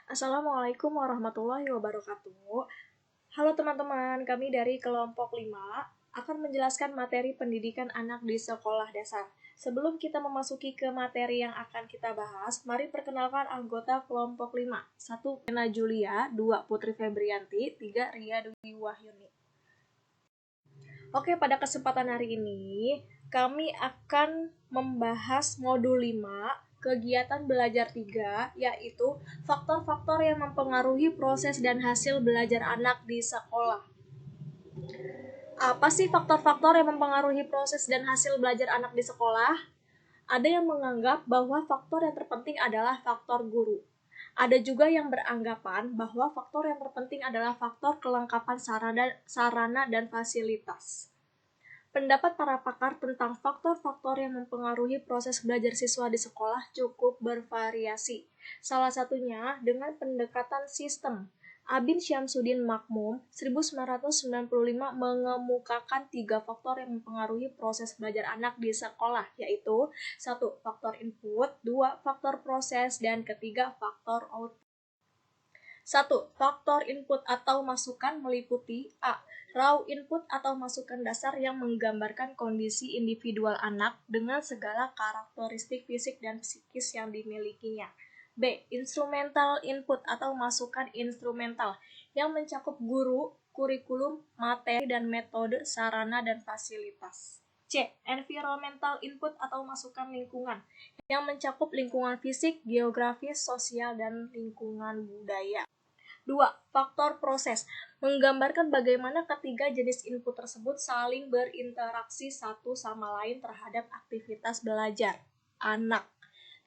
Assalamualaikum warahmatullahi wabarakatuh. Halo teman-teman, kami dari kelompok 5 akan menjelaskan materi pendidikan anak di sekolah dasar. Sebelum kita memasuki ke materi yang akan kita bahas, mari perkenalkan anggota kelompok 5. 1. Ena Julia, 2. Putri Febrianti, 3. Ria Dwi Wahyuni. Oke, pada kesempatan hari ini kami akan membahas modul 5 kegiatan belajar 3, yaitu faktor-faktor yang mempengaruhi proses dan hasil belajar anak di sekolah. Apa sih faktor-faktor yang mempengaruhi proses dan hasil belajar anak di sekolah? Ada yang menganggap bahwa faktor yang terpenting adalah faktor guru. Ada juga yang beranggapan bahwa faktor yang terpenting adalah faktor kelengkapan sarana dan fasilitas. Pendapat para pakar tentang faktor-faktor yang mempengaruhi proses belajar siswa di sekolah cukup bervariasi. Salah satunya dengan pendekatan sistem. Abin Syamsuddin Makmum 1995 mengemukakan 3 faktor yang mempengaruhi proses belajar anak di sekolah, yaitu 1. Faktor input, 2. Faktor proses, dan ketiga faktor output. 1. Faktor input atau masukan meliputi A. Raw input atau masukan dasar yang menggambarkan kondisi individual anak dengan segala karakteristik fisik dan psikis yang dimilikinya. B. Instrumental input atau masukan instrumental yang mencakup guru, kurikulum, materi, dan metode, sarana, dan fasilitas. C. Environmental input atau masukan lingkungan yang mencakup lingkungan fisik, geografis, sosial, dan lingkungan budaya. 2. Faktor proses menggambarkan bagaimana ketiga jenis input tersebut saling berinteraksi satu sama lain terhadap aktivitas belajar anak.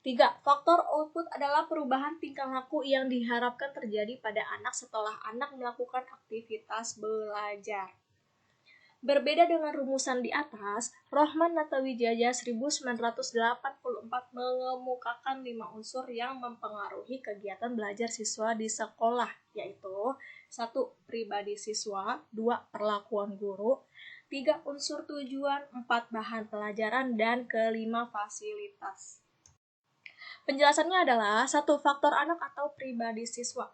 3. Faktor output adalah perubahan tingkah laku yang diharapkan terjadi pada anak setelah anak melakukan aktivitas belajar. Berbeda dengan rumusan di atas, Rohman Natawijaya 1984 mengemukakan 5 unsur yang mempengaruhi kegiatan belajar siswa di sekolah, yaitu 1. Pribadi siswa, 2. Perlakuan guru, 3. Unsur tujuan, 4. Bahan pelajaran, dan kelima fasilitas. Penjelasannya adalah 1. Faktor anak atau pribadi siswa.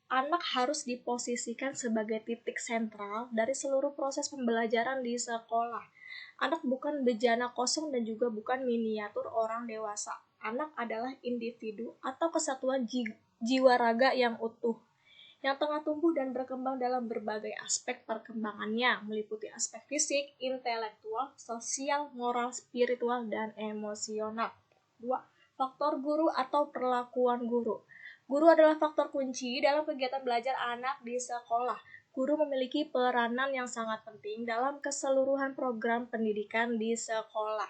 Anak harus diposisikan sebagai titik sentral dari seluruh proses pembelajaran di sekolah. Anak bukan bejana kosong dan juga bukan miniatur orang dewasa. Anak adalah individu atau kesatuan jiwa raga yang utuh, yang tengah tumbuh dan berkembang dalam berbagai aspek perkembangannya, meliputi aspek fisik, intelektual, sosial, moral, spiritual, dan emosional. 2. Faktor guru atau perlakuan guru. Guru adalah faktor kunci dalam kegiatan belajar anak di sekolah. Guru memiliki peranan yang sangat penting dalam keseluruhan program pendidikan di sekolah.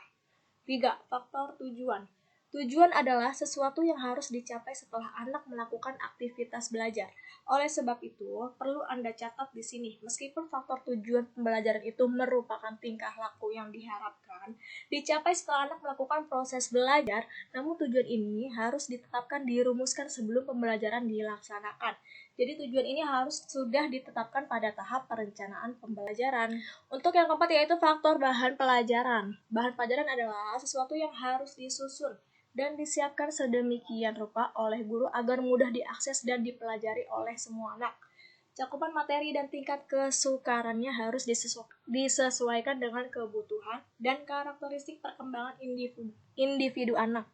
3. Faktor tujuan. Tujuan adalah sesuatu yang harus dicapai setelah anak melakukan aktivitas belajar. Oleh sebab itu, perlu Anda catat di sini, meskipun faktor tujuan pembelajaran itu merupakan tingkah laku yang diharapkan dicapai setelah anak melakukan proses belajar, namun tujuan ini harus ditetapkan dirumuskan sebelum pembelajaran dilaksanakan. Jadi tujuan ini harus sudah ditetapkan pada tahap perencanaan pembelajaran. Untuk yang keempat yaitu faktor bahan pelajaran. Bahan pelajaran adalah sesuatu yang harus disusun dan disiapkan sedemikian rupa oleh guru agar mudah diakses dan dipelajari oleh semua anak. Cakupan materi dan tingkat kesukarannya harus disesuaikan dengan kebutuhan dan karakteristik perkembangan individu anak.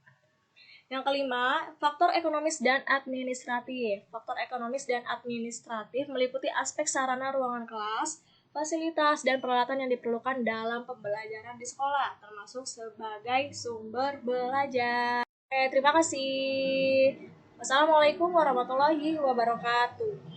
Yang kelima, faktor ekonomis dan administratif. Faktor ekonomis dan administratif meliputi aspek sarana ruangan kelas, fasilitas, dan peralatan yang diperlukan dalam pembelajaran di sekolah, termasuk sebagai sumber belajar. Terima kasih. Wassalamualaikum warahmatullahi wabarakatuh.